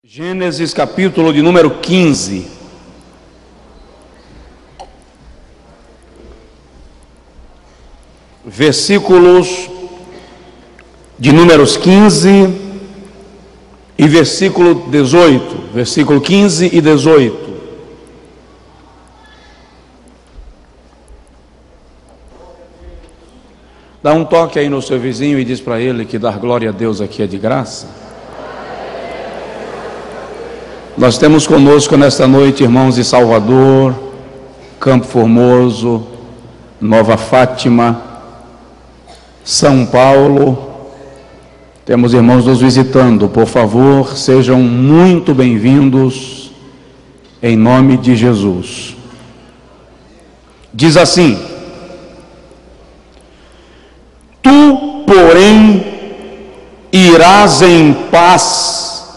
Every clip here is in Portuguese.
Gênesis capítulo de número 15. Versículos de números 15 e versículo 18. Versículo 15 e 18. Dá um toque aí no seu vizinho e diz para ele que dar glória a Deus aqui é de graça. Nós temos conosco nesta noite irmãos de Salvador, Campo Formoso, Nova Fátima, São Paulo. Temos irmãos nos visitando. Por favor, sejam muito bem-vindos em nome de Jesus. Diz assim: Tu, porém, irás em paz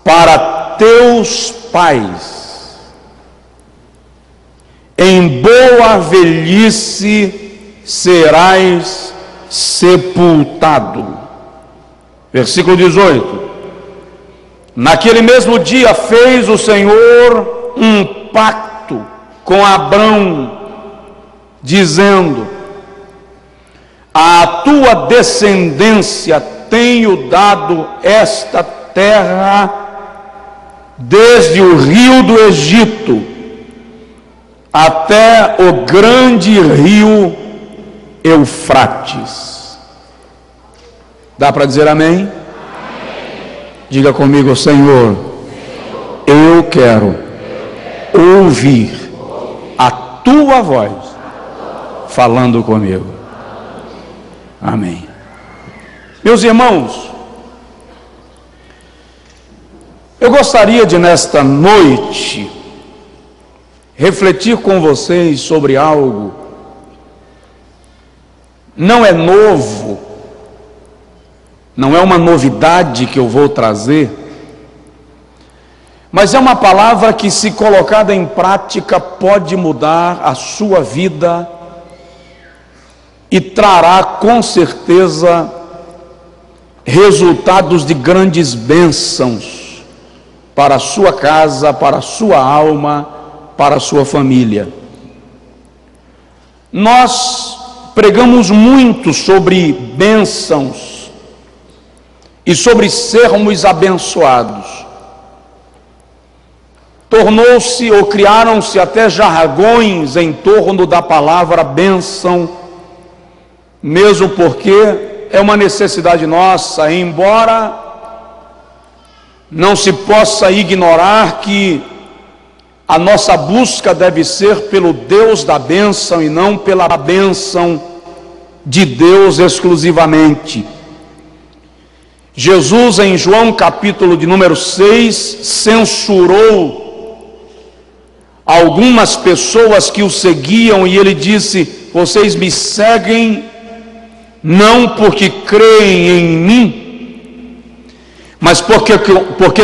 para teus pais, em boa velhice serás sepultado. Versículo 18. Naquele mesmo dia fez o Senhor um pacto com Abrão, dizendo: à tua descendência tenho dado esta terra, desde o rio do Egito até o grande rio Eufrates. Dá para dizer amém? Amém. Diga comigo: Senhor, eu quero ouvir a tua voz falando comigo. Amém. Meus irmãos, eu gostaria de nesta noite refletir com vocês sobre algo. Não é novo, não é uma novidade que eu vou trazer, mas é uma palavra que, se colocada em prática, pode mudar a sua vida e trará com certeza resultados de grandes bênçãos para a sua casa, para a sua alma, para a sua família. Nós pregamos muito sobre bênçãos e sobre sermos abençoados. Tornou-se ou criaram-se até jargões em torno da palavra bênção, mesmo porque é uma necessidade nossa, embora não se possa ignorar que a nossa busca deve ser pelo Deus da bênção e não pela bênção de Deus exclusivamente. Jesus, em João capítulo de número 6, censurou algumas pessoas que o seguiam e ele disse: vocês me seguem não porque creem em mim, mas porque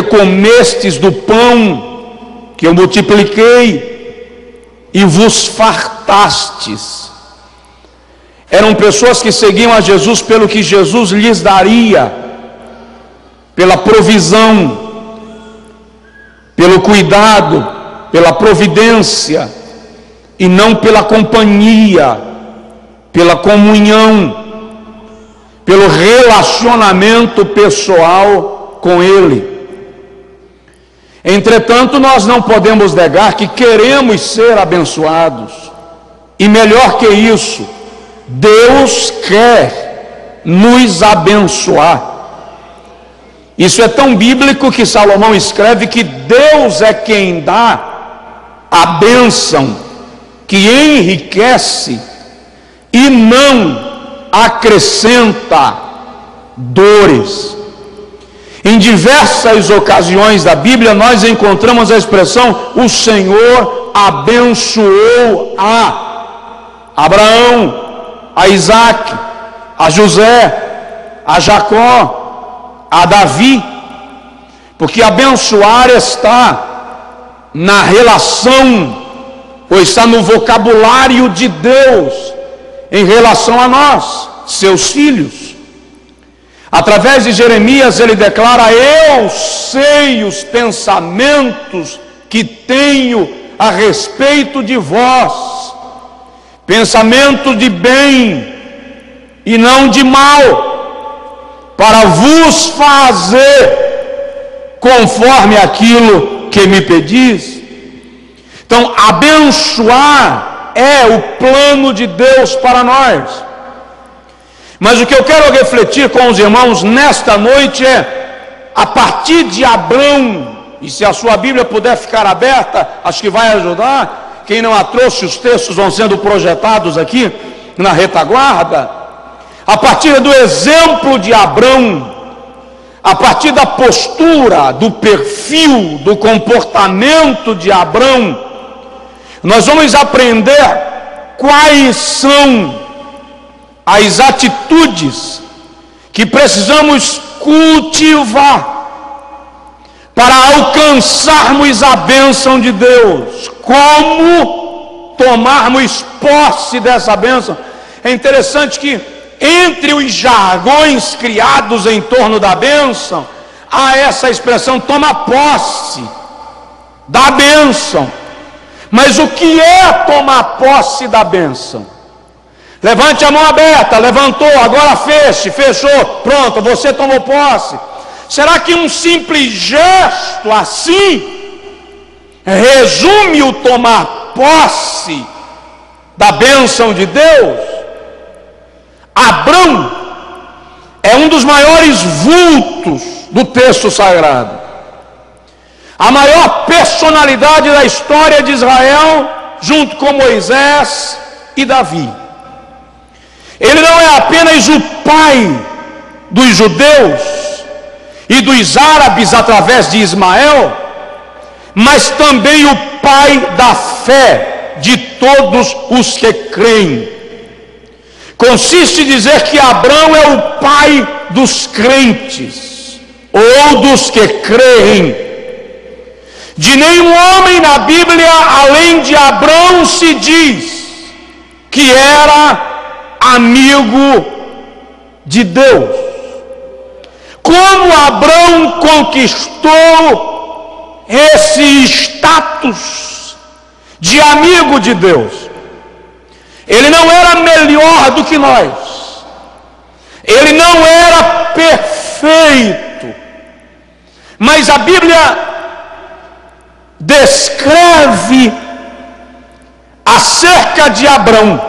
comestes do pão que eu multipliquei e vos fartastes. Eram pessoas que seguiam a Jesus pelo que Jesus lhes daria, pela provisão, pelo cuidado, pela providência, e não pela companhia, pela comunhão, pelo relacionamento pessoal com Ele. Entretanto, nós não podemos negar que queremos ser abençoados, e melhor que isso, Deus quer nos abençoar. Isso é tão bíblico que Salomão escreve que Deus é quem dá a bênção, que enriquece e não acrescenta dores. Em diversas ocasiões da Bíblia nós encontramos a expressão: o Senhor abençoou a Abraão, a Isaac, a José, a Jacó, a Davi, porque abençoar está na relação, ou está no vocabulário de Deus em relação a nós, seus filhos. Através de Jeremias ele declara: eu sei os pensamentos que tenho a respeito de vós, pensamento de bem e não de mal, para vos fazer conforme aquilo que me pedis. Então, abençoar é o plano de Deus para nós. Mas o que eu quero refletir com os irmãos nesta noite é, a partir de Abrão, e se a sua Bíblia puder ficar aberta, acho que vai ajudar. Quem não a trouxe, os textos vão sendo projetados aqui na retaguarda. A partir do exemplo de Abrão, a partir da postura, do perfil, do comportamento de Abrão, nós vamos aprender quais são as atitudes que precisamos cultivar para alcançarmos a bênção de Deus. Como tomarmos posse dessa bênção. É interessante que entre os jargões criados em torno da bênção, há essa expressão: toma posse da bênção. Mas o que é tomar posse da bênção? Levante a mão aberta, levantou, agora feche, fechou, pronto, você tomou posse. Será que um simples gesto assim resume o tomar posse da bênção de Deus? Abrão é um dos maiores vultos do texto sagrado, a maior personalidade da história de Israel, junto com Moisés e Davi. Ele não é apenas o pai dos judeus e dos árabes através de Ismael, mas também o pai da fé de todos os que creem. Consiste em dizer que Abrão é o pai dos crentes, ou dos que creem. De nenhum homem na Bíblia, além de Abrão, se diz que era amigo de Deus. Como Abrão conquistou esse status de amigo de Deus? Ele não era melhor do que nós, ele não era perfeito, mas a Bíblia descreve acerca de Abrão,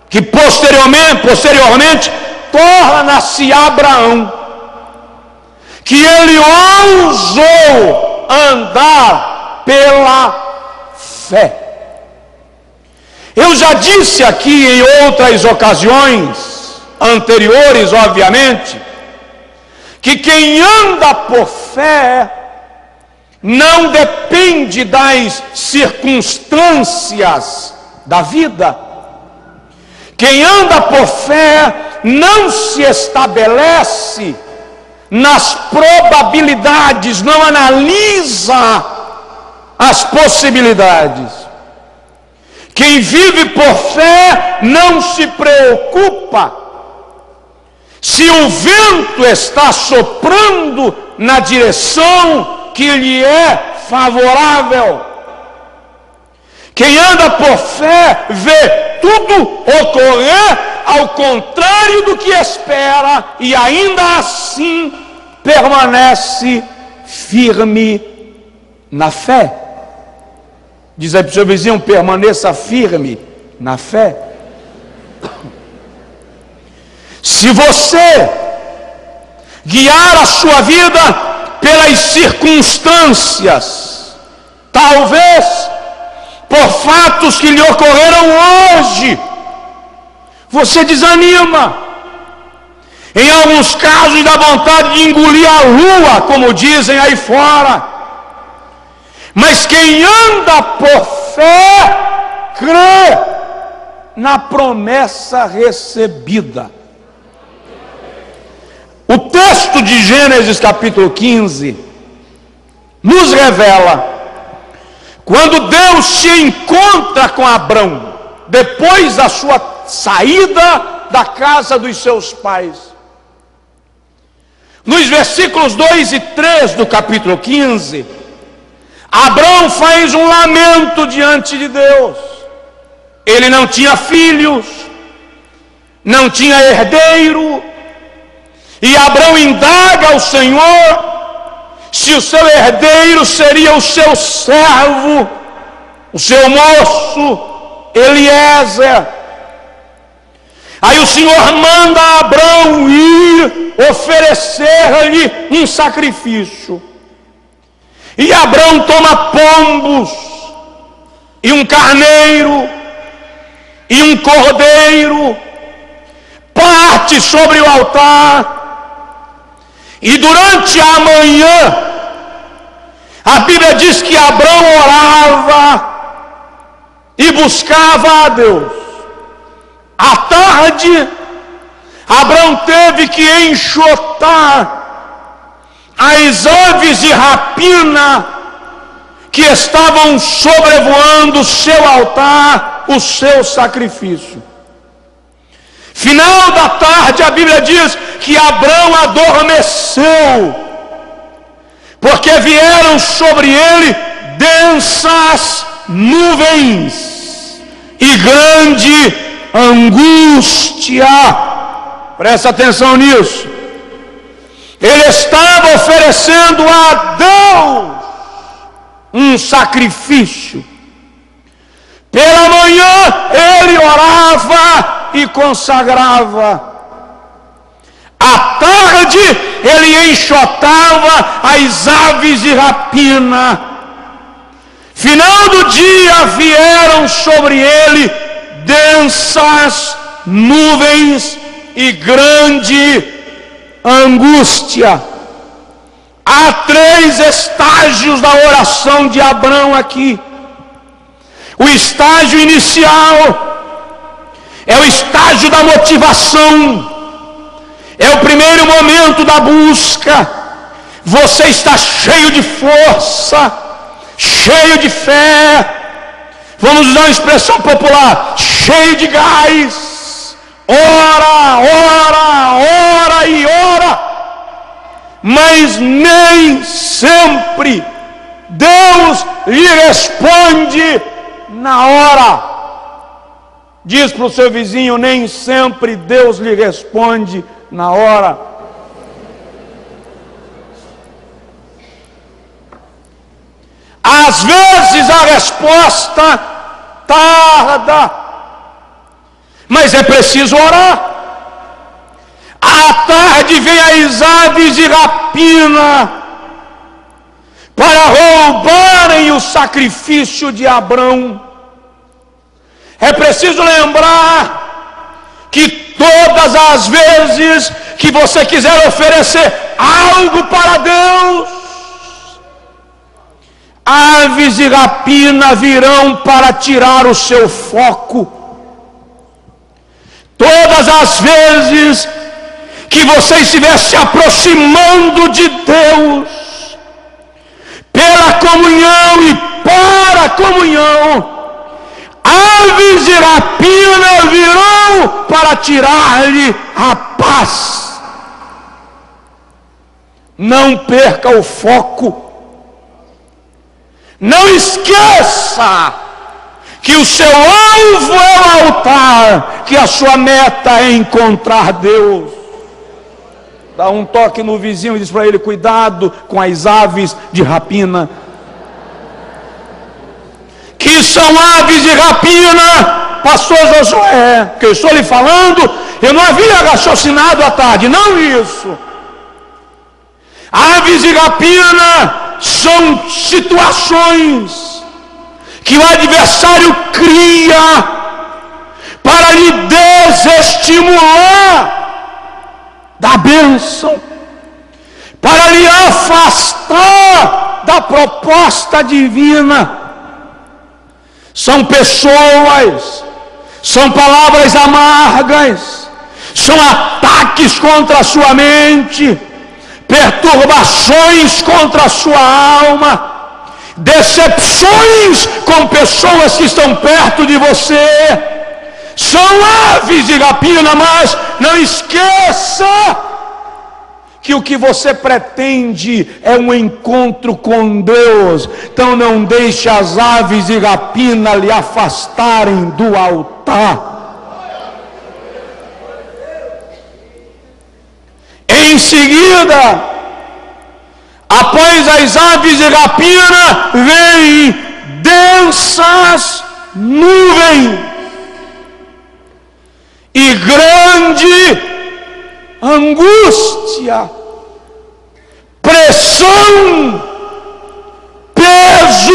que posteriormente torna-se Abraão, que ele ousou andar pela fé. Eu já disse aqui em outras ocasiões anteriores, obviamente, que quem anda por fé não depende das circunstâncias da vida. Quem anda por fé não se estabelece nas probabilidades, não analisa as possibilidades. Quem vive por fé não se preocupa se o vento está soprando na direção que lhe é favorável. Quem anda por fé vê tudo ocorrer ao contrário do que espera e ainda assim permanece firme na fé. Diz aí para o seu vizinho: permaneça firme na fé. Se você guiar a sua vida pelas circunstâncias, talvez por fatos que lhe ocorreram hoje, você desanima. Em alguns casos dá vontade de engolir a lua, como dizem aí fora. Mas quem anda por fé, crê na promessa recebida. O texto de Gênesis capítulo 15 nos revela quando Deus se encontra com Abrão, depois da sua saída da casa dos seus pais. Nos versículos 2 e 3 do capítulo 15, Abrão faz um lamento diante de Deus. Ele não tinha filhos, não tinha herdeiro, e Abrão indaga ao Senhor se o seu herdeiro seria o seu servo, o seu moço, Eliezer. Aí o Senhor manda Abrão ir oferecer-lhe um sacrifício. E Abrão toma pombos, e um carneiro, e um cordeiro, parte sobre o altar. E durante a manhã, a Bíblia diz que Abrão orava e buscava a Deus. À tarde, Abrão teve que enxotar as aves de rapina que estavam sobrevoando o seu altar, o seu sacrifício. Final da tarde, a Bíblia diz que Abrão adormeceu, porque vieram sobre ele densas nuvens e grande angústia. Presta atenção nisso. Ele estava oferecendo a Deus um sacrifício. Pela manhã ele orava e consagrava. À tarde ele enxotava as aves de rapina. Final do dia vieram sobre ele densas nuvens e grande angústia. Há 3 estágios da oração de Abrão aqui. O estágio inicial é o estágio da motivação, é o primeiro momento da busca. Você está cheio de força, cheio de fé, vamos usar uma expressão popular, cheio de gás, ora, ora, ora e ora, mas nem sempre Deus lhe responde na hora. Diz para o seu vizinho: nem sempre Deus lhe responde na hora. Às vezes a resposta tarda, mas é preciso orar. À tarde vem as aves de rapina para roubarem o sacrifício de Abrão. É preciso lembrar que todas as vezes que você quiser oferecer algo para Deus, aves de rapina virão para tirar o seu foco. Todas as vezes que você estiver se aproximando de Deus, pela comunhão e para a comunhão, aves de rapina virão para tirar-lhe a paz. Não perca o foco. Não esqueça que o seu alvo é o altar, que a sua meta é encontrar Deus. Dá um toque no vizinho e diz para ele: cuidado com as aves de rapina. Que são aves de rapina, pastor Josué, que eu estou lhe falando, eu não havia raciocinado à tarde, não isso. Aves de rapina são situações que o adversário cria para lhe desestimular da bênção, para lhe afastar da proposta divina. São pessoas, são palavras amargas, são ataques contra a sua mente, perturbações contra a sua alma, decepções com pessoas que estão perto de você. São aves de rapina, mas não esqueça que o que você pretende é um encontro com Deus. Então não deixe as aves de rapina lhe afastarem do altar. Em seguida, após as aves de rapina, vem densas nuvens e grande angústia, pressão, peso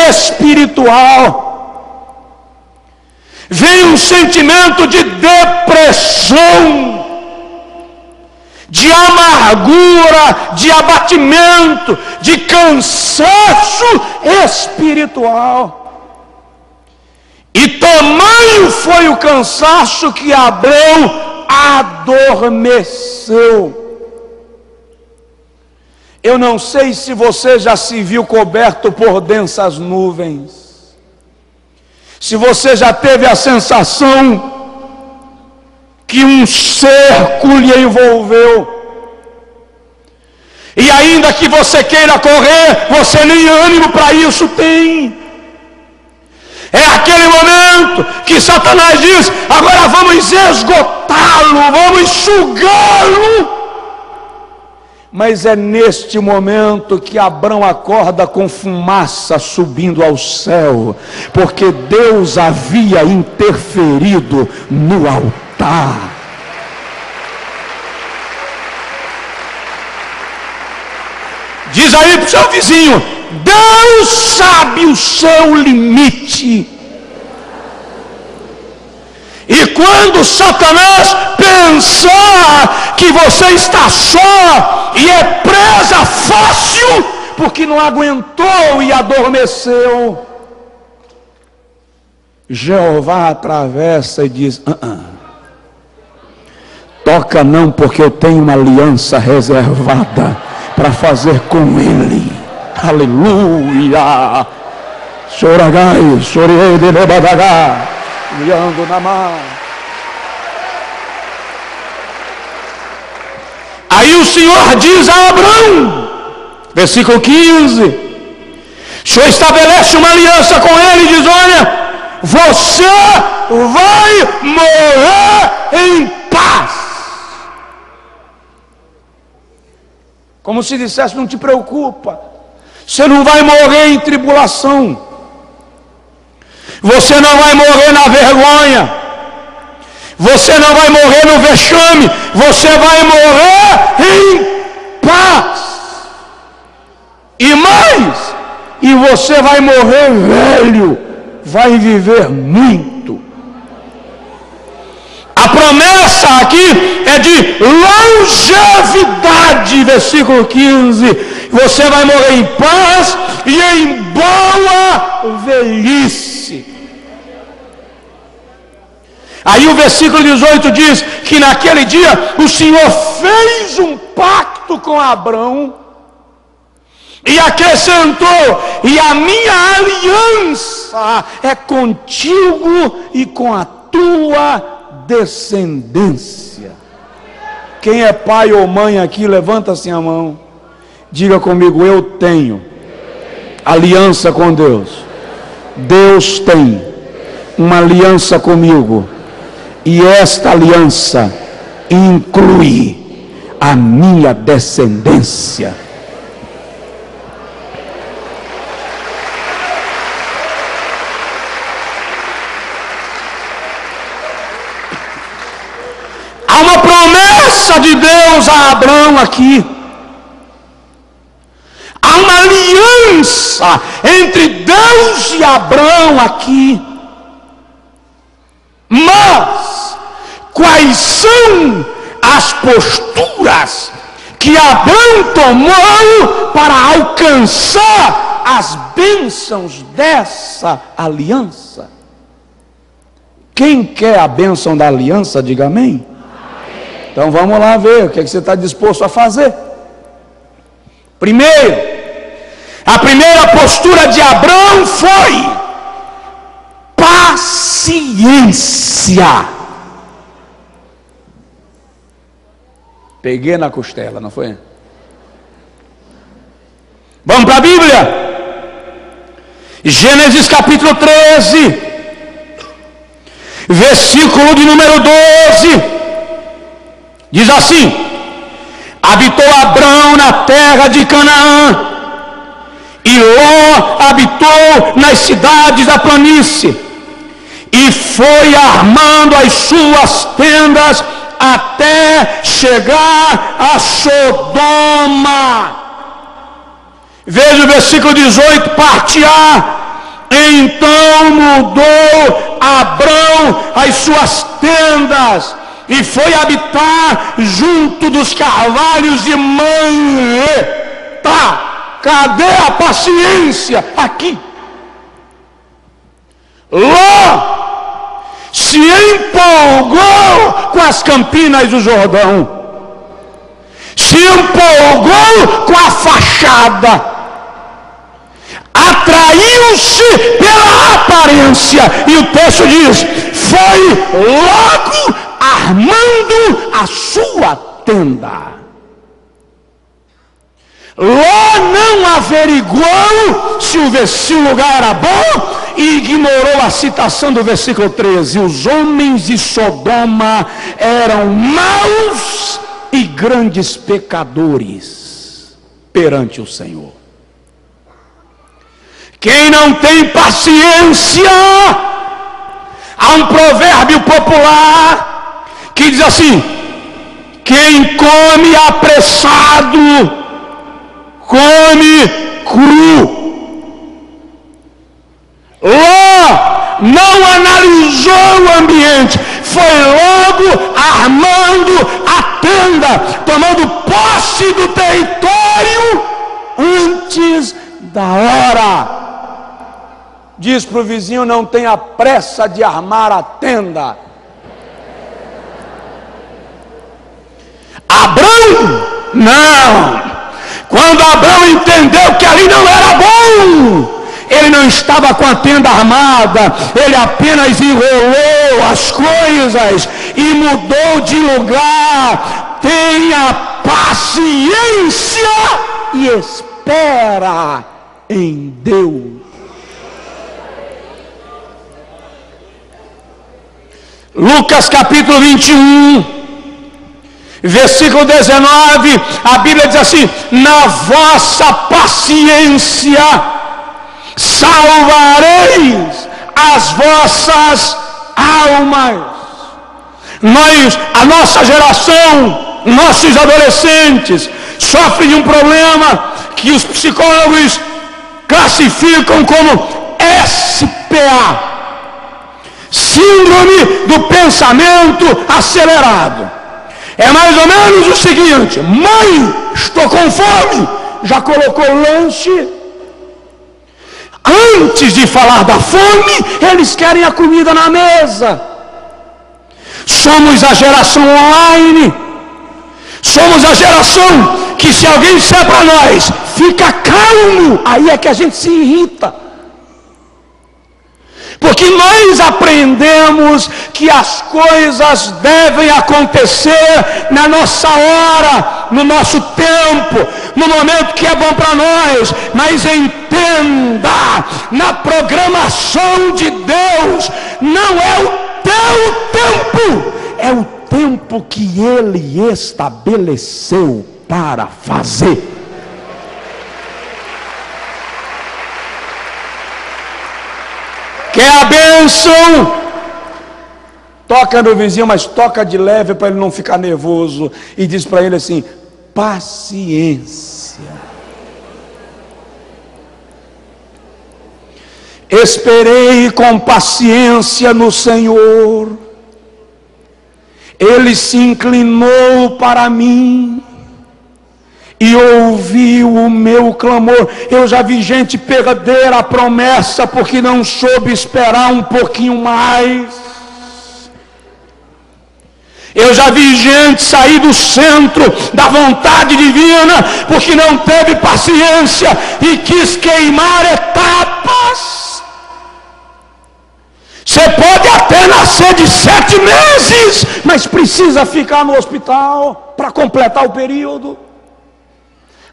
espiritual. Vem um sentimento de depressão, de amargura, de abatimento, de cansaço espiritual. E tamanho foi o cansaço que Abrão adormeceu. Eu não sei se você já se viu coberto por densas nuvens, se você já teve a sensação que um cerco lhe envolveu, e ainda que você queira correr, você nem ânimo para isso tem. É aquele momento que Satanás diz: agora vamos esgotá-lo, vamos sugá-lo. Mas é neste momento que Abrão acorda com fumaça subindo ao céu, porque Deus havia interferido no altar. Diz aí para o seu vizinho: Deus sabe o seu limite. E quando Satanás pensar que você está só e é presa fácil, porque não aguentou e adormeceu, Jeová atravessa e diz: toca não, porque eu tenho uma aliança reservada para fazer com ele. Aleluia. Choragai, chorei de lebadagá, olhando na mão. Aí o Senhor diz a Abrão, versículo 15, o Senhor estabelece uma aliança com ele e diz: olha, você vai morrer em paz. Como se dissesse: não te preocupa, você não vai morrer em tribulação, você não vai morrer na vergonha, você não vai morrer no vexame, você vai morrer em paz. E mais, e você vai morrer velho, vai viver muito. A promessa aqui é de longevidade, versículo 15. Você vai morrer em paz e em boa velhice. Aí o versículo 18 diz que naquele dia o Senhor fez um pacto com Abrão e acrescentou: e a minha aliança é contigo e com a tua descendência. Quem é pai ou mãe aqui, levanta assim a mão, diga comigo: eu tenho aliança com Deus. Deus tem uma aliança comigo, e esta aliança inclui a minha descendência. Há uma promessa de Deus a Abrão aqui. Há uma aliança entre Deus e Abrão aqui. Mas quais são as posturas que Abraão tomou para alcançar as bênçãos dessa aliança. Quem quer a bênção da aliança, diga amém. Então vamos lá ver o que você está disposto a fazer. Primeiro, a primeira postura de Abraão foi paciência. Peguei na costela, não foi? Vamos para a Bíblia. Gênesis capítulo 13, versículo de número 12. Diz assim: habitou Abrão na terra de Canaã, e Ló habitou nas cidades da planície, e foi armando as suas tendas até chegar a Sodoma. Veja o versículo 18, parte A. Então mudou Abrão as suas tendas e foi habitar junto dos carvalhos de Mamre. Tá, cadê a paciência? Aqui. Ló se empolgou com as campinas do Jordão, se empolgou com a fachada, atraiu-se pela aparência, e o texto diz: foi logo armando a sua tenda. Ló não averiguou se o lugar era bom e ignorou a citação do versículo 13: os homens de Sodoma eram maus e grandes pecadores perante o Senhor. Quem não tem paciência, há um provérbio popular que diz assim: quem come apressado, come cru. Ló não analisou o ambiente, foi logo armando a tenda, tomando posse do território antes da hora. Diz para o vizinho: não tenha pressa de armar a tenda. Abrão, não. Quando Abrão entendeu que ali não era bom, ele não estava com a tenda armada, ele apenas enrolou as coisas e mudou de lugar. Tenha paciência e espera em Deus. Lucas capítulo 21, versículo 19, a Bíblia diz assim: na vossa paciência salvareis as vossas almas. A nossa geração, nossos adolescentes, sofrem de um problema que os psicólogos classificam como SPA, síndrome do pensamento acelerado. É mais ou menos o seguinte: mãe, estou com fome, já colocou o lanche? Antes de falar da fome, eles querem a comida na mesa. Somos a geração online. Somos a geração que, se alguém disser para nós, fica calmo, aí é que a gente se irrita. Porque nós aprendemos que as coisas devem acontecer na nossa hora, no nosso tempo, no momento que é bom para nós. Mas entenda, na programação de Deus, não é o teu tempo, é o tempo que Ele estabeleceu para fazer. Quer a bênção? Toca no vizinho, mas toca de leve para ele não ficar nervoso. E diz para ele assim: paciência. Esperei com paciência no Senhor. Ele se inclinou para mim e ouviu o meu clamor. Eu já vi gente perder a promessa porque não soube esperar um pouquinho mais. Eu já vi gente sair do centro da vontade divina porque não teve paciência e quis queimar etapas. Você pode até nascer de 7 meses, mas precisa ficar no hospital para completar o período.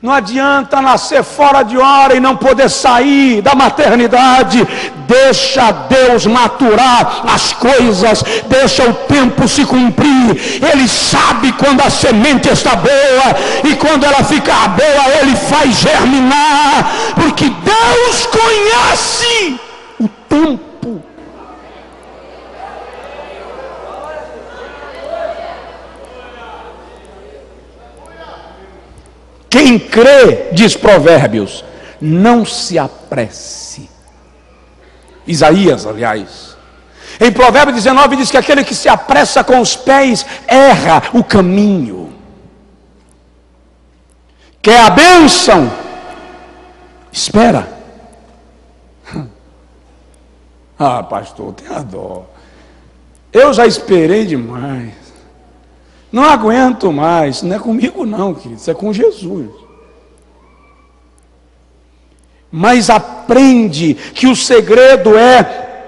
Não adianta nascer fora de hora e não poder sair da maternidade. Deixa Deus maturar as coisas, deixa o tempo se cumprir. Ele sabe quando a semente está boa, e quando ela ficar boa, Ele faz germinar, porque Deus conhece o tempo. Quem crê, diz Provérbios, não se apresse. Isaías, aliás. Em Provérbios 19 diz que aquele que se apressa com os pés erra o caminho. Quer a bênção? Espera. Ah, pastor, tenha dó. Eu já esperei demais. Não aguento mais. Não é comigo não, querido. Isso é com Jesus. Mas aprende que o segredo é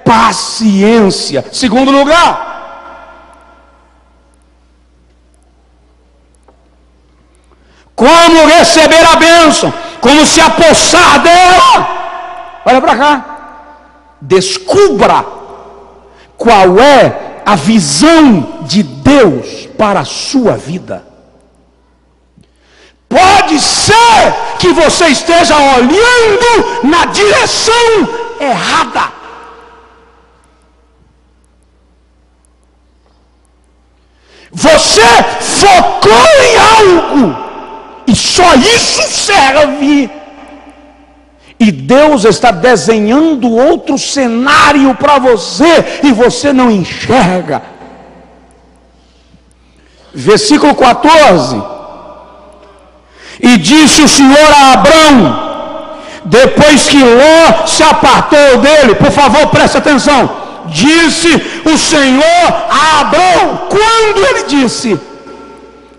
paciência. Segundo lugar, como receber a bênção? Como se apossar dela? Olha para cá. Descubra qual é a visão de Deus para a sua vida. Pode ser que você esteja olhando na direção errada. Você focou em algo e só isso serve. E Deus está desenhando outro cenário para você e você não enxerga. Versículo 14. E disse o Senhor a Abrão, depois que Ló se apartou dele, por favor, preste atenção. Disse o Senhor a Abrão, quando ele disse?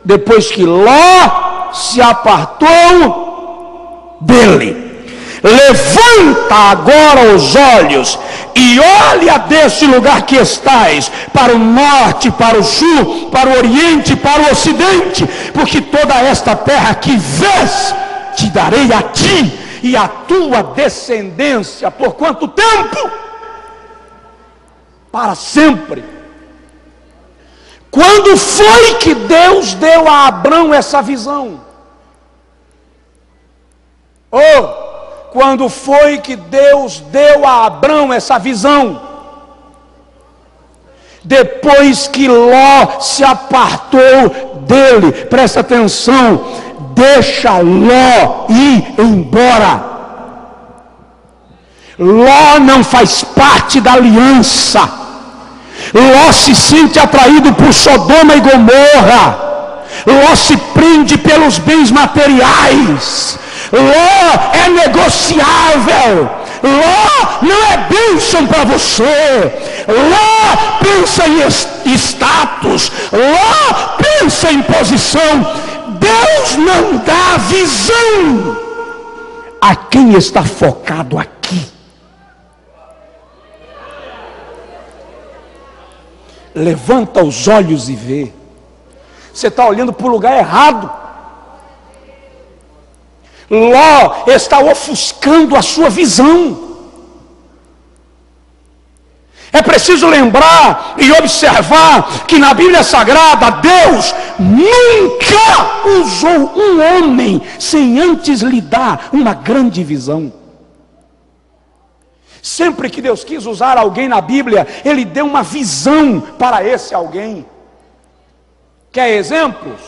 Depois que Ló se apartou dele. Levanta agora os olhos e olha desse lugar que estais, para o norte, para o sul, para o oriente, para o ocidente, porque toda esta terra que vês, te darei a ti e a tua descendência. Por quanto tempo? Para sempre. Quando foi que Deus deu a Abrão essa visão? Quando foi que Deus deu a Abrão essa visão? Depois que Ló se apartou dele. Presta atenção, deixa Ló ir embora. Ló não faz parte da aliança. Ló se sente atraído por Sodoma e Gomorra. Ló se prende pelos bens materiais. Ló é negociável. Ló não é bênção para você. Ló pensa em status. Ló pensa em posição. Deus não dá visão a quem está focado aqui. Levanta os olhos e vê. Você está olhando para o lugar errado. Ló está ofuscando a sua visão. É preciso lembrar e observar que na Bíblia Sagrada Deus nunca usou um homem sem antes lhe dar uma grande visão. Sempre que Deus quis usar alguém na Bíblia, Ele deu uma visão para esse alguém. Quer exemplos?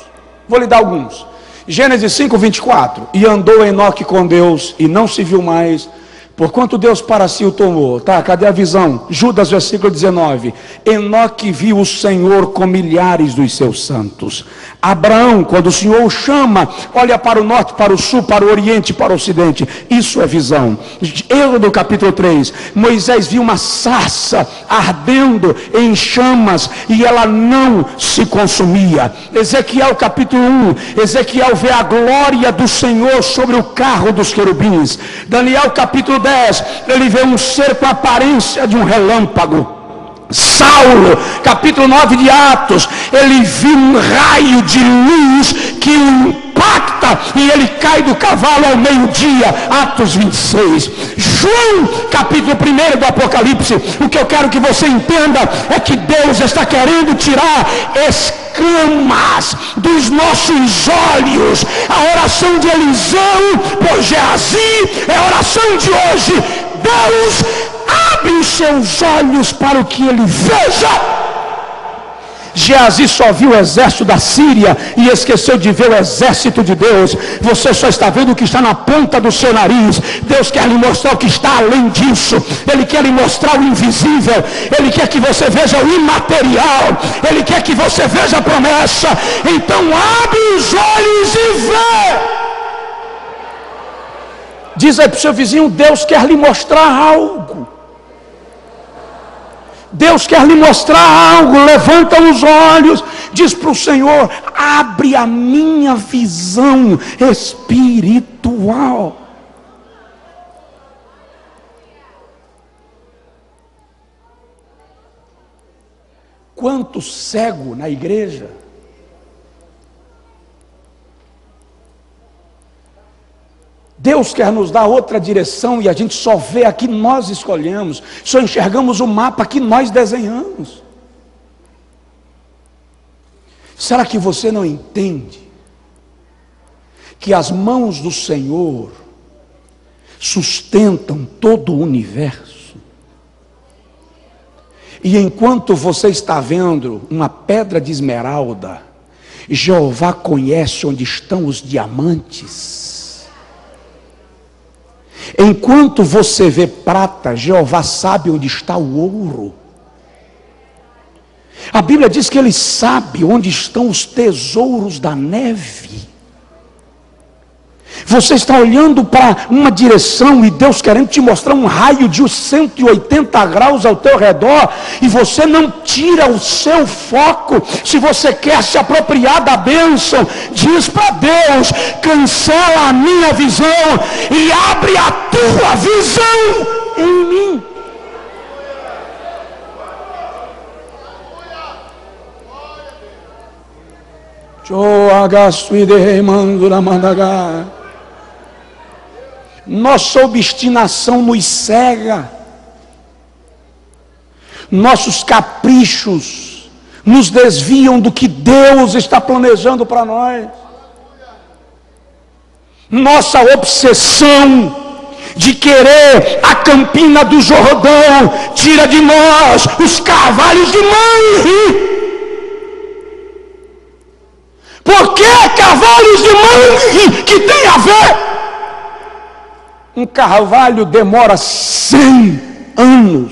Vou lhe dar alguns. Gênesis 5:24. E andou Enoque com Deus e não se viu mais, porquanto Deus para si o tomou. Tá, cadê a visão? Judas, versículo 19. Enoque viu o Senhor com milhares dos seus santos, Abraão, quando o Senhor o chama, olha para o norte, para o sul, para o oriente, para o ocidente. Isso é visão. Êxodo capítulo 3. Moisés viu uma sarça ardendo em chamas e ela não se consumia. Ezequiel capítulo 1. Ezequiel vê a glória do Senhor sobre o carro dos querubins. Daniel capítulo 10. Ele vê um ser com a aparência de um relâmpago. Saulo, capítulo 9 de Atos, ele viu um raio de luz que o impacta e ele cai do cavalo ao meio-dia. Atos 26. João, capítulo 1 do Apocalipse. O que eu quero que você entenda é que Deus está querendo tirar escamas dos nossos olhos. A oração de Eliseu por Geazi é a oração de hoje. Deus, abre os seus olhos para o que ele veja. Geazi só viu o exército da Síria e esqueceu de ver o exército de Deus. Você só está vendo o que está na ponta do seu nariz. Deus quer lhe mostrar o que está além disso. Ele quer lhe mostrar o invisível. Ele quer que você veja o imaterial. Ele quer que você veja a promessa. Então abre os olhos e vê. Diz aí para o seu vizinho: Deus quer lhe mostrar algo. Deus quer lhe mostrar algo. Levanta os olhos, diz para o Senhor: abre a minha visão espiritual. Quanto cego na igreja. Deus quer nos dar outra direção e a gente só vê a que nós escolhemos, só enxergamos o mapa que nós desenhamos. Será que você não entende que as mãos do Senhor sustentam todo o universo? E enquanto você está vendo uma pedra de esmeralda, Jeová conhece onde estão os diamantes. Enquanto você vê prata, Jeová sabe onde está o ouro. A Bíblia diz que Ele sabe onde estão os tesouros da neve. Você está olhando para uma direção e Deus querendo te mostrar um raio de 180 graus ao teu redor, e você não tira o seu foco. Se você quer se apropriar da bênção, diz para Deus: cancela a minha visão e abre a tua visão em mim. Nossa obstinação nos cega, nossos caprichos nos desviam do que Deus está planejando para nós. Nossa obsessão de querer a Campina do Jordão tira de nós os carvalhos de Manre. Por que carvalhos de mangue que tem a ver? Um carvalho demora 100 anos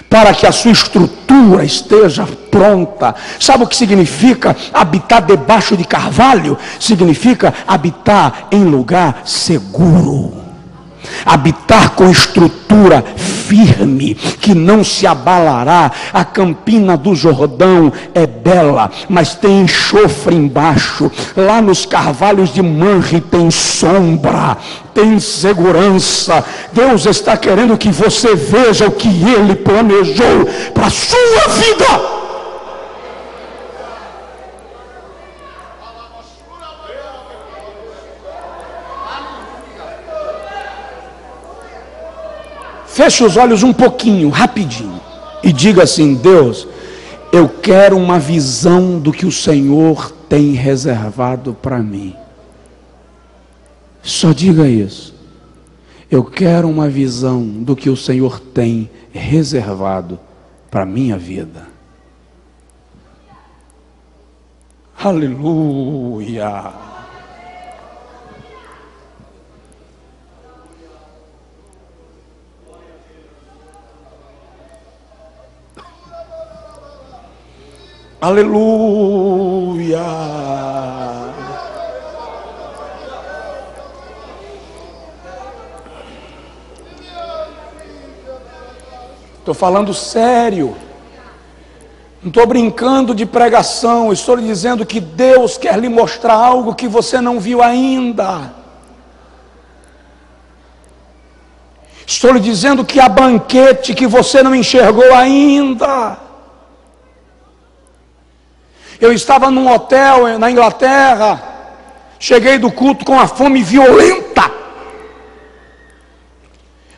para que a sua estrutura esteja pronta. Sabe o que significa habitar debaixo de carvalho? Significa habitar em lugar seguro. Habitar com estrutura firme, que não se abalará. A Campina do Jordão é bela, mas tem enxofre embaixo. Lá nos carvalhos de Manre tem sombra, tem segurança. Deus está querendo que você veja o que Ele planejou para a sua vida. Feche os olhos um pouquinho, rapidinho, e diga assim: Deus, eu quero uma visão do que o Senhor tem reservado para mim. Só diga isso. Eu quero uma visão do que o Senhor tem reservado para a minha vida. Aleluia. Aleluia. Estou falando sério. Não estou brincando de pregação. Estou lhe dizendo que Deus quer lhe mostrar algo que você não viu ainda. Estou lhe dizendo que há banquete que você não enxergou ainda. Eu estava num hotel na Inglaterra. Cheguei do culto com uma fome violenta.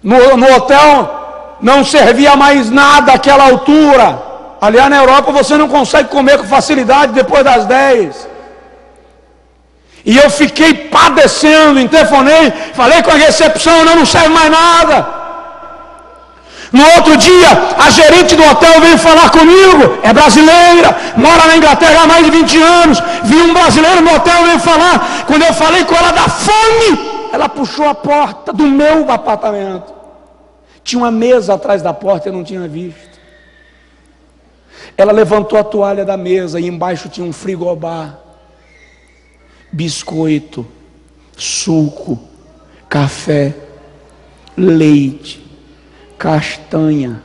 No hotel não servia mais nada àquela altura. Aliás, na Europa você não consegue comer com facilidade depois das 10. E eu fiquei padecendo, interfonei, falei com a recepção, não serve mais nada. No outro dia, a gerente do hotel veio falar comigo, é brasileira, mora na Inglaterra há mais de 20 anos, vi um brasileiro no hotel, veio falar, quando eu falei com ela da fome, ela puxou a porta do meu apartamento. Tinha uma mesa atrás da porta, eu não tinha visto. Ela levantou a toalha da mesa e embaixo tinha um frigobar, biscoito, suco, café, leite, castanha,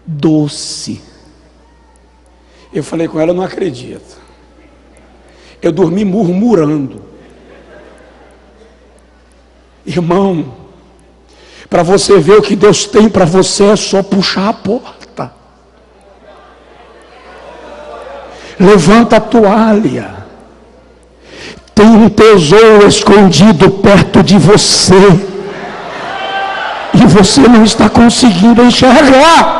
doce. Eu falei com ela, eu não acredito. Eu dormi murmurando. Irmão, para você ver o que Deus tem para você é só puxar a porta. Levanta a toalha. Tem um tesouro escondido perto de você. E você não está conseguindo enxergar.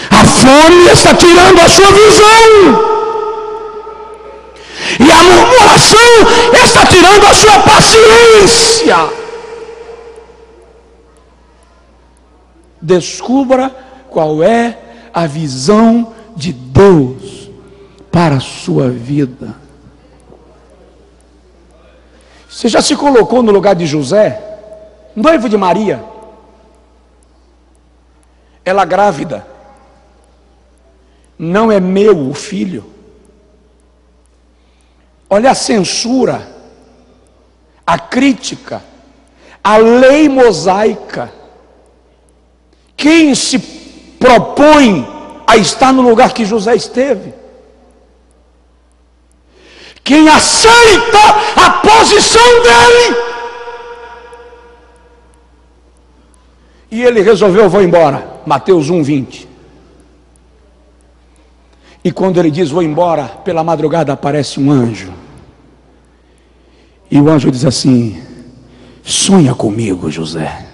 A fome está tirando a sua visão. E a murmuração está tirando a sua paciência. Descubra qual é a visão de Deus para a sua vida. Você já se colocou no lugar de José, noivo de Maria? Ela grávida. Não é meu o filho. Olha a censura, a crítica, a lei mosaica. Quem se propõe a estar no lugar que José esteve? Quem aceita a posição dele? E ele resolveu, vou embora. Mateus 1:20. E quando ele diz, vou embora, pela madrugada aparece um anjo. E o anjo diz assim, sonha comigo, José.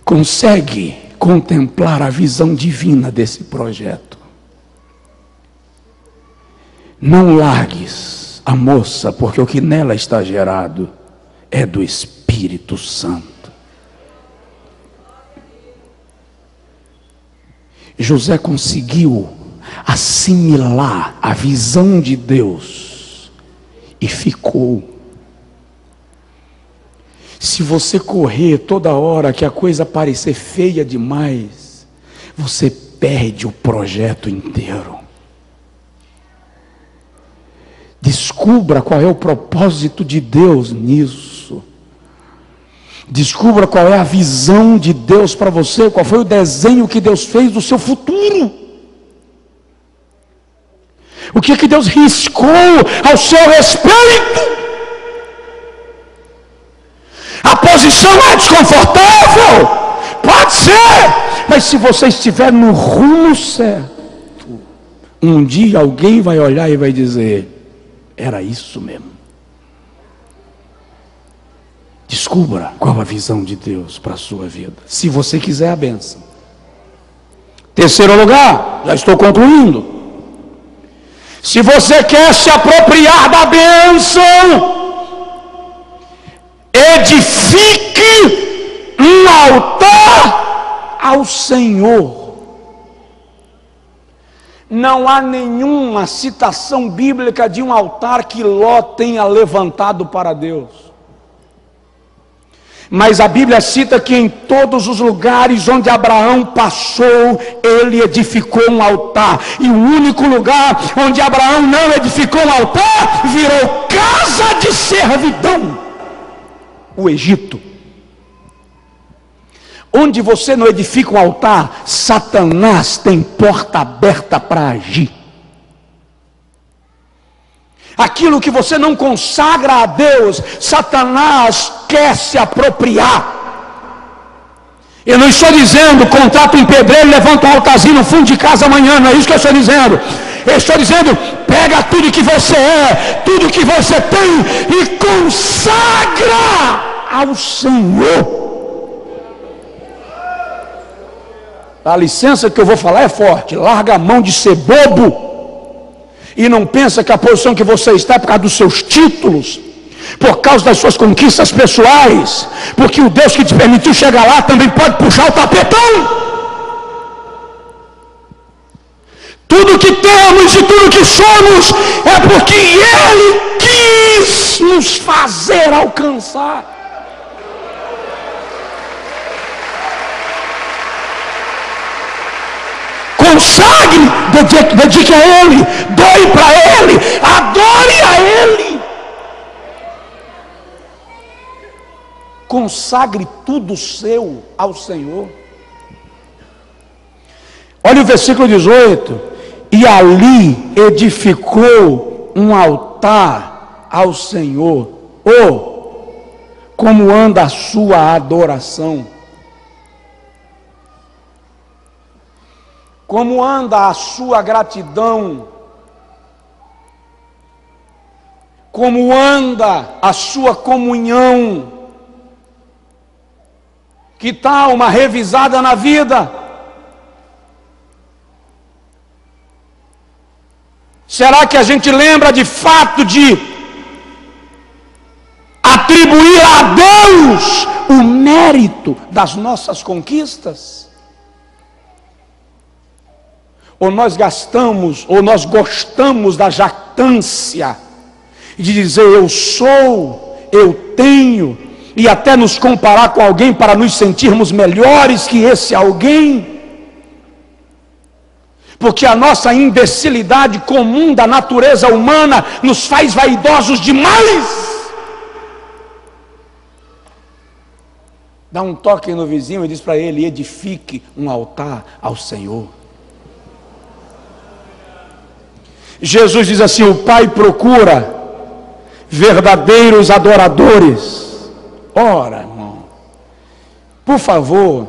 Consegue contemplar a visão divina desse projeto. Não largues a moça, porque o que nela está gerado é do Espírito Santo. José conseguiu assimilar a visão de Deus e ficou. Se você correr toda hora que a coisa parecer feia demais, você perde o projeto inteiro. Descubra qual é o propósito de Deus nisso. Descubra qual é a visão de Deus para você, qual foi o desenho que Deus fez do seu futuro. O que é que Deus riscou ao seu respeito? A posição é desconfortável, pode ser, mas se você estiver no rumo certo, um dia alguém vai olhar e vai dizer, era isso mesmo. Descubra qual a visão de Deus para a sua vida, se você quiser a bênção. Terceiro lugar, já estou concluindo. Se você quer se apropriar da bênção, edifique um altar ao Senhor. Não há nenhuma citação bíblica de um altar que Ló tenha levantado para Deus. Mas a Bíblia cita que em todos os lugares onde Abraão passou, ele edificou um altar. E o único lugar onde Abraão não edificou um altar, virou casa de servidão: o Egito. Onde você não edifica um altar, Satanás tem porta aberta para agir. Aquilo que você não consagra a Deus, Satanás quer se apropriar. Eu não estou dizendo, contrata um pedreiro, levanta um altarzinho no fundo de casa amanhã, não é isso que eu estou dizendo. Eu estou dizendo, pega tudo que você é, tudo que você tem e consagra ao Senhor. A licença que eu vou falar é forte. Larga a mão de ser bobo. E não pensa que a posição que você está é por causa dos seus títulos, por causa das suas conquistas pessoais, porque o Deus que te permitiu chegar lá também pode puxar o tapetão. Tudo que temos e tudo que somos é porque Ele quis nos fazer alcançar. Consagre, dedique a Ele, doe para Ele, adore a Ele. Consagre tudo seu ao Senhor. Olha o versículo 18: e ali edificou um altar ao Senhor. Como anda a sua adoração? Como anda a sua gratidão? Como anda a sua comunhão? Que tal uma revisada na vida? Será que a gente lembra de fato de atribuir a Deus o mérito das nossas conquistas? Ou nós gostamos da jactância de dizer eu sou, eu tenho, e até nos comparar com alguém para nos sentirmos melhores que esse alguém? Porque a nossa imbecilidade comum da natureza humana nos faz vaidosos demais. Dá um toque no vizinho e diz para ele: edifique um altar ao Senhor. Jesus diz assim: o Pai procura verdadeiros adoradores. Ora, irmão, por favor,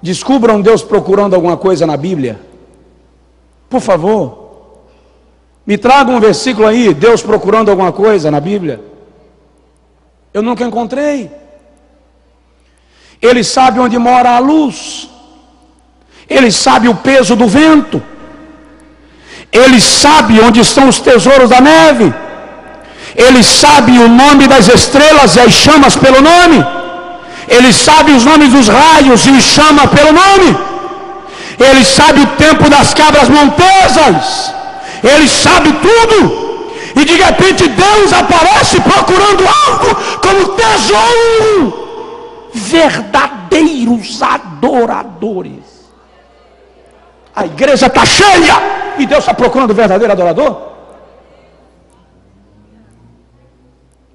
descubram Deus procurando alguma coisa na Bíblia. Por favor, me traga um versículo aí, Deus procurando alguma coisa na Bíblia. Eu nunca encontrei. Ele sabe onde mora a luz, Ele sabe o peso do vento, Ele sabe onde estão os tesouros da neve, Ele sabe o nome das estrelas e as chama pelo nome, Ele sabe os nomes dos raios e os chama pelo nome, Ele sabe o tempo das cabras montesas, Ele sabe tudo. E de repente Deus aparece procurando algo como tesouro. Verdadeiros adoradores. A igreja está cheia e Deus está procurando o verdadeiro adorador?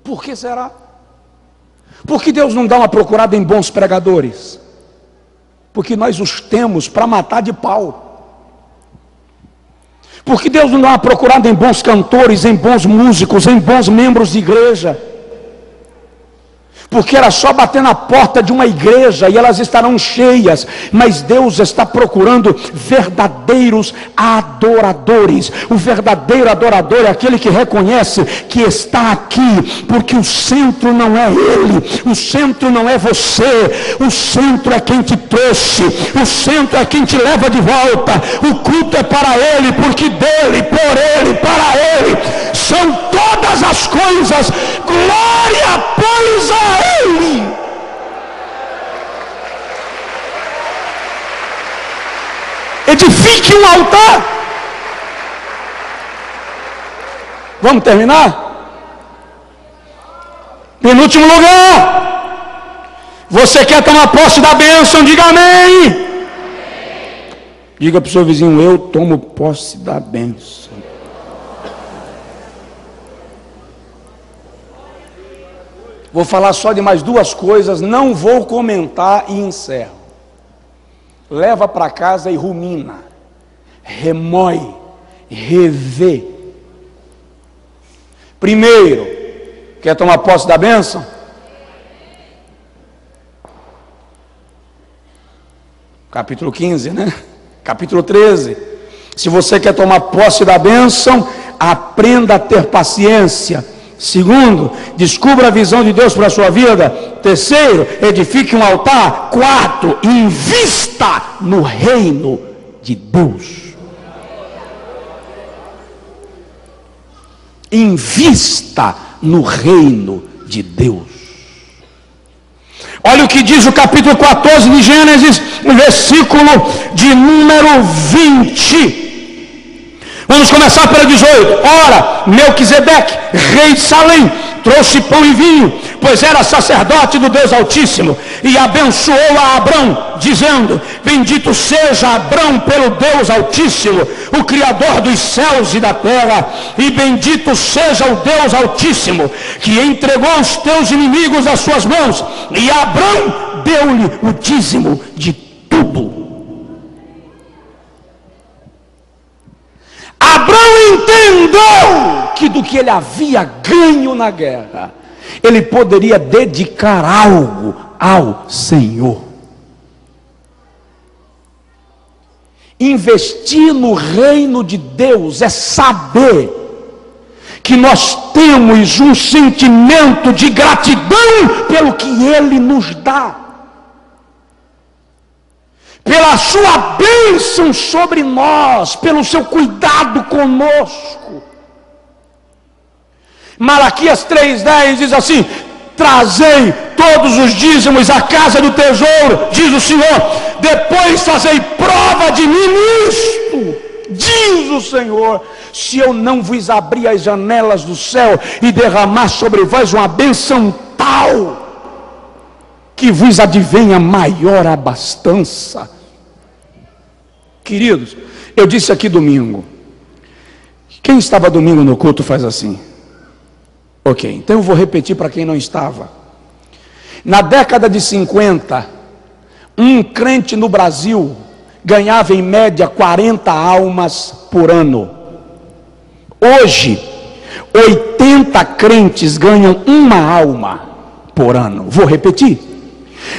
Por que será? Por que Deus não dá uma procurada em bons pregadores? Porque nós os temos para matar de pau. Por que Deus não dá uma procurada em bons cantores, em bons músicos, em bons membros de igreja? Porque era só bater na porta de uma igreja e elas estarão cheias, mas Deus está procurando verdadeiros adoradores. O verdadeiro adorador é aquele que reconhece que está aqui, porque o centro não é ele, o centro não é você, o centro é quem te trouxe, o centro é quem te leva de volta, o culto é para ele, porque dele, por ele, para ele são todas as coisas. Glória, pois, a Ele. Edifique um altar. Vamos terminar? Penúltimo lugar, Você quer tomar posse da bênção? Diga amém. Diga para o seu vizinho: eu tomo posse da bênção. Vou falar só de mais duas coisas, não vou comentar e encerro. Leva para casa e rumina, remói, revê. Primeiro, quer tomar posse da bênção? Capítulo 15, né? Capítulo 13. Se você quer tomar posse da bênção, aprenda a ter paciência. Segundo, descubra a visão de Deus para a sua vida. Terceiro, edifique um altar. Quarto, invista no reino de Deus. Invista no reino de Deus. Olha o que diz o capítulo 14 de Gênesis, no versículo de número 20. Vamos começar pela 18. Ora, Melquisedeque, rei de Salém, trouxe pão e vinho, pois era sacerdote do Deus Altíssimo, e abençoou a Abrão, dizendo: bendito seja Abrão pelo Deus Altíssimo, o Criador dos céus e da terra, e bendito seja o Deus Altíssimo, que entregou os teus inimigos às suas mãos. E Abrão deu-lhe o dízimo de tudo. Abrão entendeu que do que ele havia ganho na guerra, ele poderia dedicar algo ao Senhor. Investir no reino de Deus é saber que nós temos um sentimento de gratidão pelo que Ele nos dá, pela sua bênção sobre nós, pelo seu cuidado conosco. Malaquias 3,10 diz assim: trazei todos os dízimos à casa do tesouro, diz o Senhor, depois fazei prova de mim nisto, diz o Senhor, se eu não vos abrir as janelas do céu e derramar sobre vós uma bênção tal, que vos advenha maior abastança. Queridos, eu disse aqui domingo, quem estava domingo no culto faz assim. Ok, então eu vou repetir para quem não estava. Na década de 50, um crente no Brasil ganhava em média 40 almas por ano. Hoje, 80 crentes ganham uma alma por ano. Vou repetir.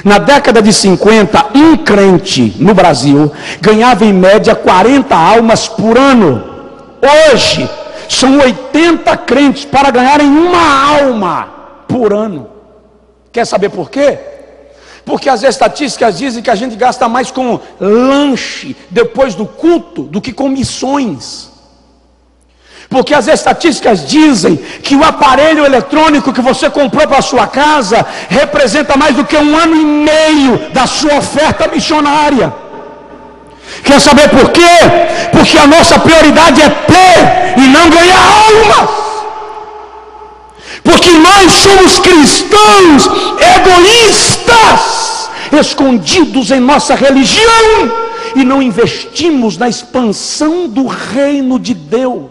Na década de 50, um crente no Brasil ganhava em média 40 almas por ano. Hoje, são 80 crentes para ganharem uma alma por ano. Quer saber por quê? Porque as estatísticas dizem que a gente gasta mais com lanche depois do culto do que com missões. Porque as estatísticas dizem que o aparelho eletrônico que você comprou para a sua casa representa mais do que 1 ano e meio da sua oferta missionária. Quer saber por quê? Porque a nossa prioridade é ter e não ganhar almas. Porque nós somos cristãos egoístas, escondidos em nossa religião, e não investimos na expansão do reino de Deus.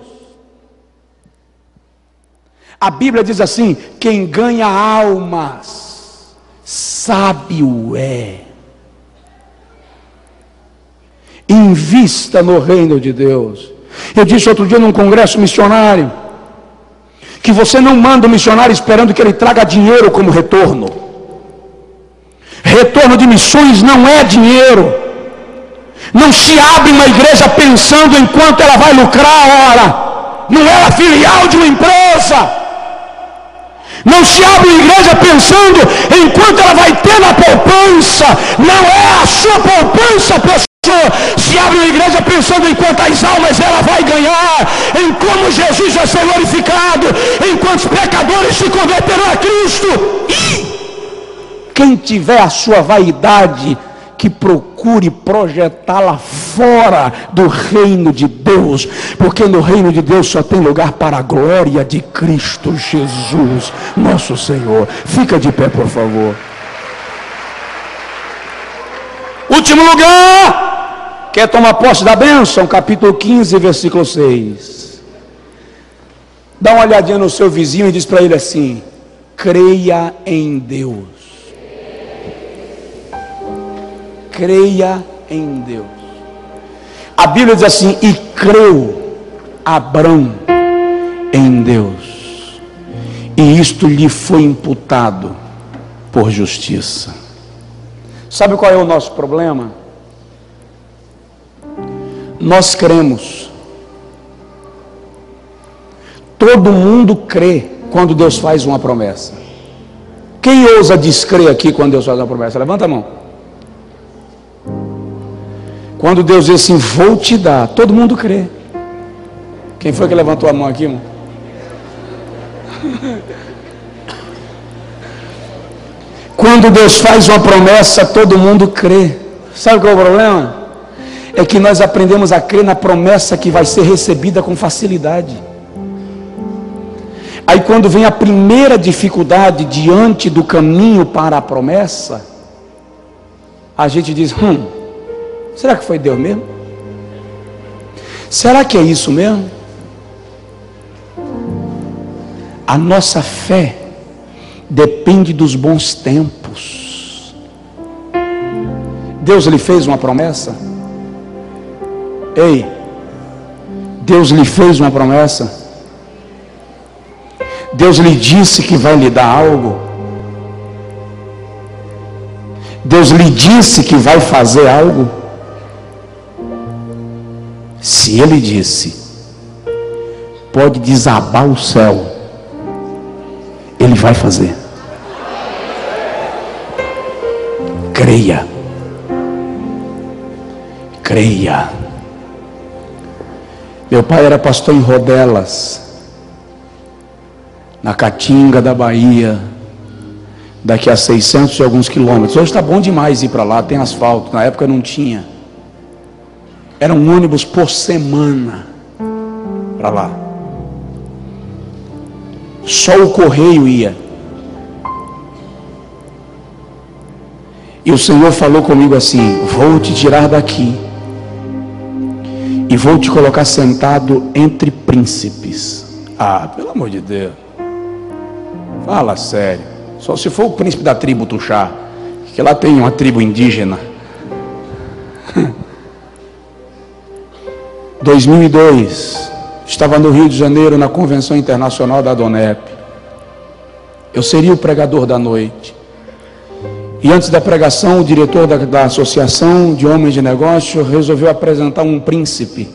A Bíblia diz assim: quem ganha almas, sábio é. Invista no reino de Deus. Eu disse outro dia num congresso missionário, que você não manda um missionário esperando que ele traga dinheiro como retorno. Retorno de missões não é dinheiro. Não se abre uma igreja pensando em quanto ela vai lucrar, ora. Não é a filial de uma empresa. Não se abre uma igreja pensando em quanto ela vai ter na poupança. Não é a sua poupança, pessoal. Se abre uma igreja pensando em quantas almas ela vai ganhar, em como Jesus vai ser glorificado, em quantos pecadores se converterão a Cristo. E quem tiver a sua vaidade, que procure projetá-la fora do reino de Deus, porque no reino de Deus só tem lugar para a glória de Cristo Jesus, nosso Senhor. Fica de pé, por favor. Último lugar, quer tomar posse da bênção? Capítulo 15, versículo 6. Dá uma olhadinha no seu vizinho e diz para ele assim: creia em Deus. Creia em Deus. A Bíblia diz assim: e creu Abrão em Deus, e isto lhe foi imputado por justiça. Sabe qual é o nosso problema? Nós cremos. Todo mundo crê quando Deus faz uma promessa. Quem ousa descrer aqui quando Deus faz uma promessa? Levanta a mão. Quando Deus diz assim: vou te dar, todo mundo crê. Quem foi que levantou a mão aqui, irmão? Quando Deus faz uma promessa, todo mundo crê. Sabe qual é o problema? É que nós aprendemos a crer na promessa que vai ser recebida com facilidade. Aí quando vem a primeira dificuldade diante do caminho para a promessa, a gente diz: será que foi Deus mesmo? Será que é isso mesmo? A nossa fé depende dos bons tempos. Deus lhe fez uma promessa? Ei, Deus lhe fez uma promessa? Deus lhe disse que vai lhe dar algo? Deus lhe disse que vai fazer algo? Se Ele disse, pode desabar o céu, Ele vai fazer. Creia. Creia. Meu pai era pastor em Rodelas, na Caatinga da Bahia, daqui a 600 e alguns quilômetros. Hoje está bom demais ir para lá, tem asfalto. Na época não tinha. Era um ônibus por semana para lá. Só o correio ia. E o Senhor falou comigo assim: vou te tirar daqui e vou te colocar sentado entre príncipes. Ah, pelo amor de Deus, fala sério. Só se for o príncipe da tribo Tuxá, que lá tem uma tribo indígena. 2002, estava no Rio de Janeiro na Convenção Internacional da Donep. Eu seria o pregador da noite. E antes da pregação, o diretor da Associação de Homens de Negócio resolveu apresentar um príncipe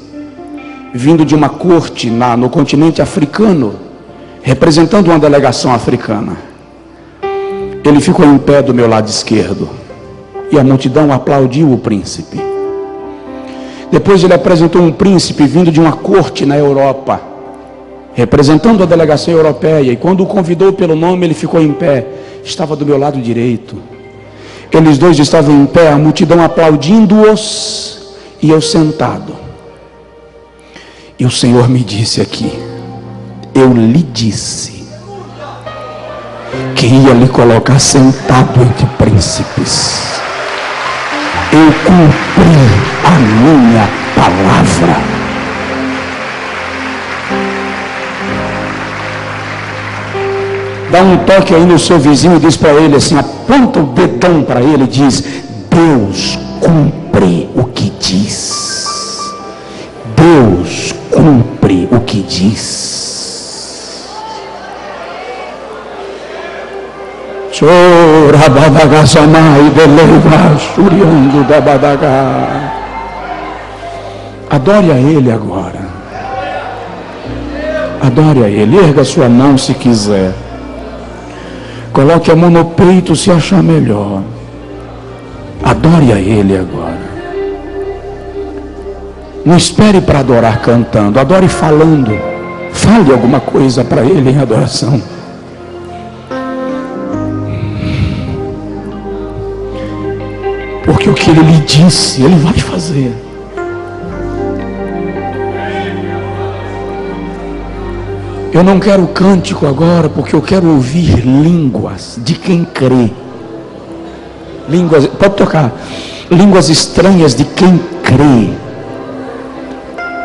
vindo de uma corte no continente africano, representando uma delegação africana. Ele ficou em pé do meu lado esquerdo e a multidão aplaudiu o príncipe. Depois ele apresentou um príncipe vindo de uma corte na Europa, representando a delegação europeia, e quando o convidou pelo nome, ele ficou em pé, estava do meu lado direito. Eles dois estavam em pé, a multidão aplaudindo-os e eu sentado. E o Senhor me disse aqui: eu lhe disse que ia lhe colocar sentado entre príncipes. Eu cumpri a minha palavra. Dá um toque aí no seu vizinho e diz para ele assim, aponta o dedão para ele e diz: Deus cumpre o que diz. Deus cumpre o que diz. Chora badagasamai beleva churiando da badagá. Adore a Ele agora. Adore a Ele. Erga sua mão se quiser. Coloque a mão no peito se achar melhor. Adore a Ele agora. Não espere para adorar cantando. Adore falando. Fale alguma coisa para Ele em adoração. Porque o que Ele lhe disse, Ele vai fazer. Eu não quero cântico agora, porque eu quero ouvir línguas de quem crê. Línguas, pode tocar. línguas estranhas de quem crê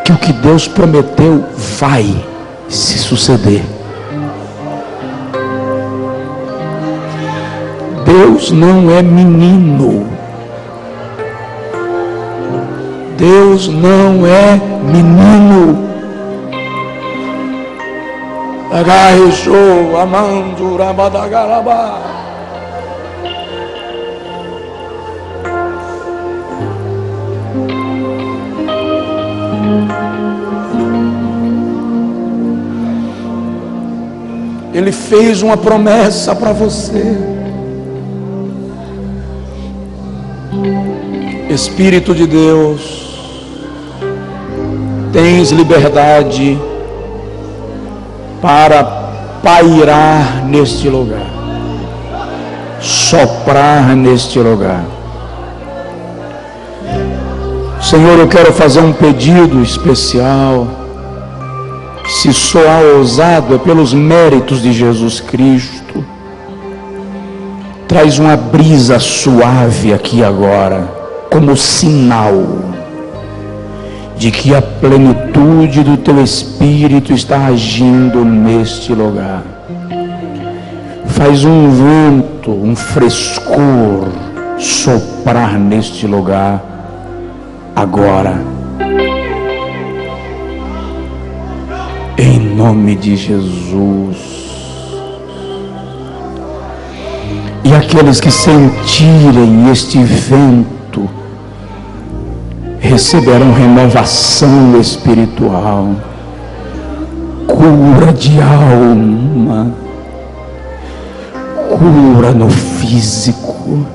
que o que Deus prometeu vai se suceder. Deus não é menino. Deus não é menino. Agaishou, amando, rabadagarabá. Ele fez uma promessa para você. Espírito de Deus, tens liberdade para pairar neste lugar, soprar neste lugar. Senhor, eu quero fazer um pedido especial. Se soar ousado, é pelos méritos de Jesus Cristo. Traz uma brisa suave aqui agora, como sinal de que a plenitude do teu Espírito está agindo neste lugar. Faz um vento, um frescor soprar neste lugar agora, em nome de Jesus. E aqueles que sentirem este vento receberão renovação espiritual, cura de alma, cura no físico,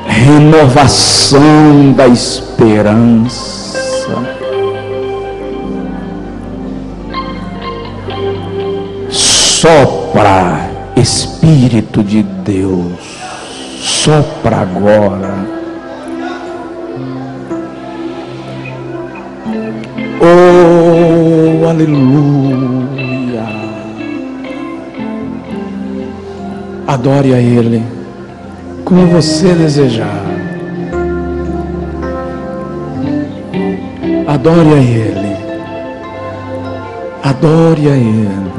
renovação da esperança. Sopra, Espírito de Deus, sopra agora. Oh, aleluia. Adore a Ele como você desejar. Adore a Ele. Adore a Ele.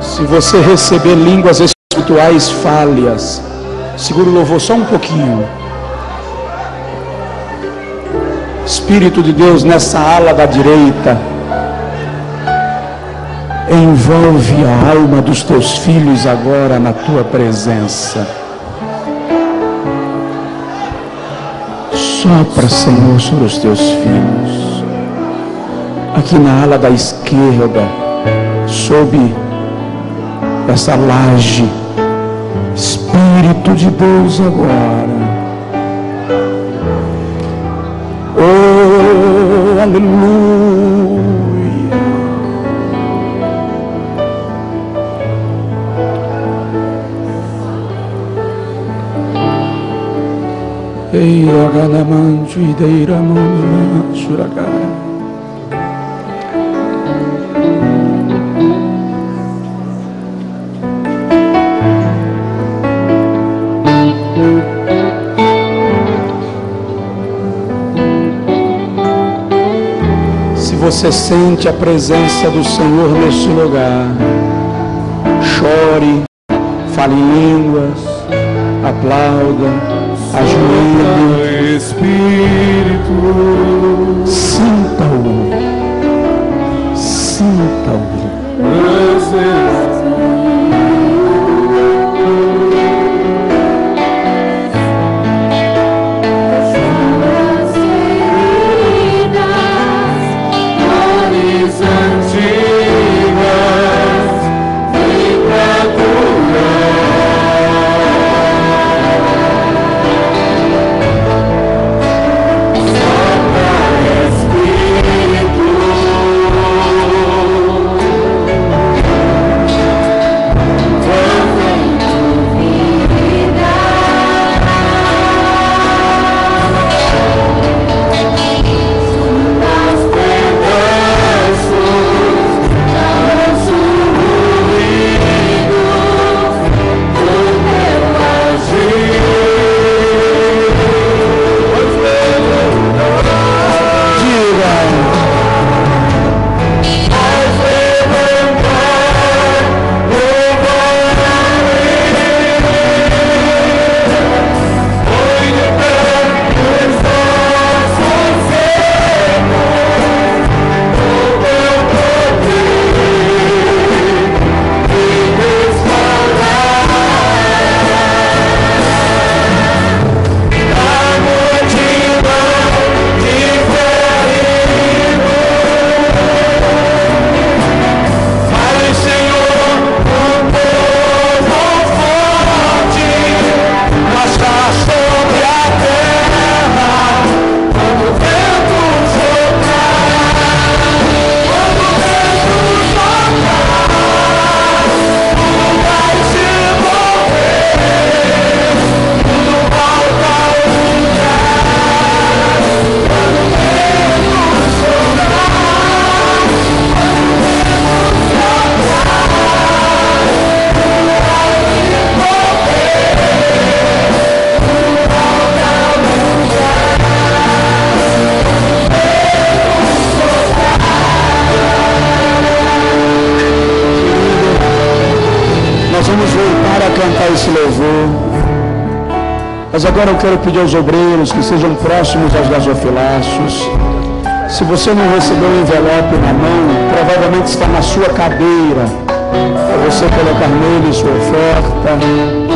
Se você receber línguas espirituais, fale-as. Segura o louvor só um pouquinho. Espírito de Deus, nessa ala da direita, envolve a alma dos teus filhos agora na tua presença. Sopra, Senhor, sobre os teus filhos. Aqui na ala da esquerda, sob essa laje, Espírito de Deus agora. Oh, aleluia. Eira galamanjo ideira mona suragara. Você sente a presença do Senhor neste lugar, chore, fale em línguas, aplauda, ajoelhe, Espírito, sinta-o, sinta-o. Espírito Mas agora eu quero pedir aos obreiros que sejam próximos aos gasofilácios. Se você não recebeu o envelope na mão, provavelmente está na sua cadeira, para você colocar nele sua oferta,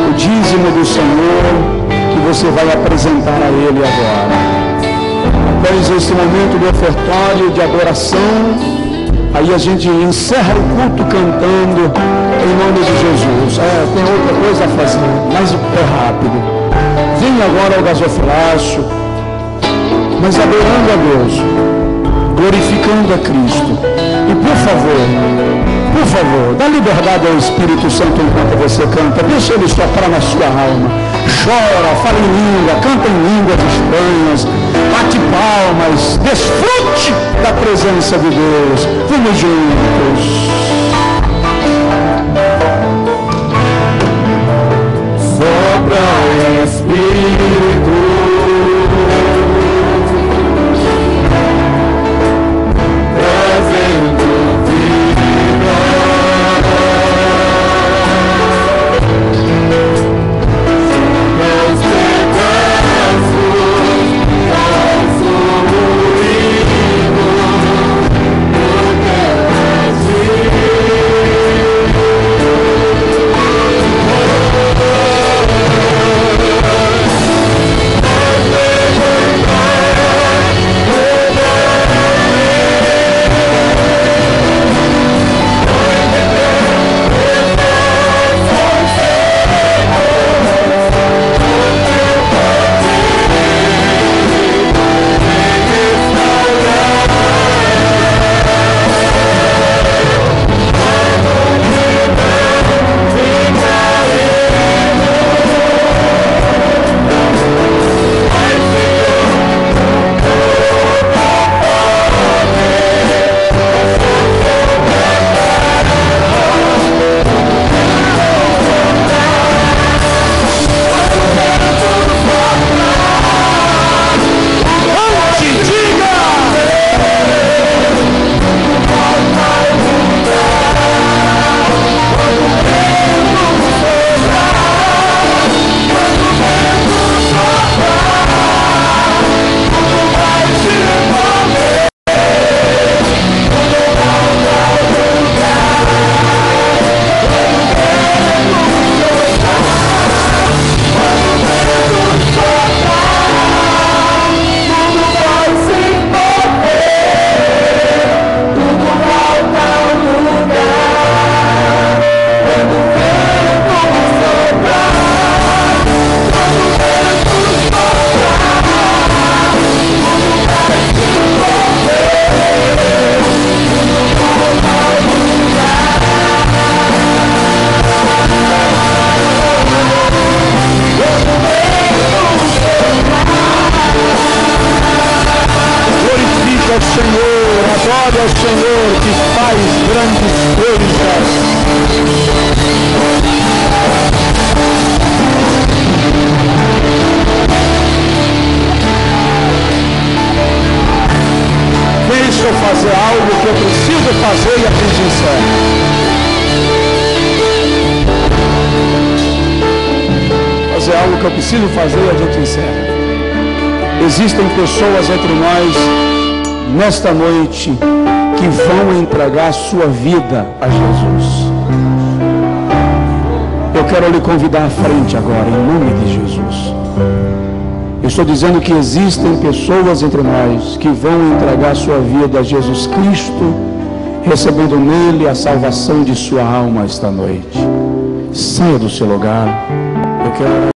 o dízimo do Senhor, que você vai apresentar a Ele agora. Após esse momento de ofertório, de adoração, aí a gente encerra o culto cantando em nome de Jesus. Tem outra coisa a fazer, mas é rápido. Venha agora ao gasofilácio, mas adorando a Deus, glorificando a Cristo. E por favor, dá liberdade ao Espírito Santo enquanto você canta. Deixa Ele soprar na sua alma. Chora, fala em língua, canta em línguas estranhas, bate palmas, desfrute da presença de Deus. Vamos juntos. Sopra o Espírito. Adore ao Senhor que faz grandes coisas. Deixa eu fazer algo que eu preciso fazer e a gente encerra. Fazer algo que eu preciso fazer e a gente encerra. Existem pessoas entre nós nesta noite que vão entregar sua vida a Jesus. Eu quero lhe convidar à frente agora, em nome de Jesus. Eu estou dizendo que existem pessoas entre nós que vão entregar sua vida a Jesus Cristo, recebendo nele a salvação de sua alma esta noite. Saia do seu lugar. Eu quero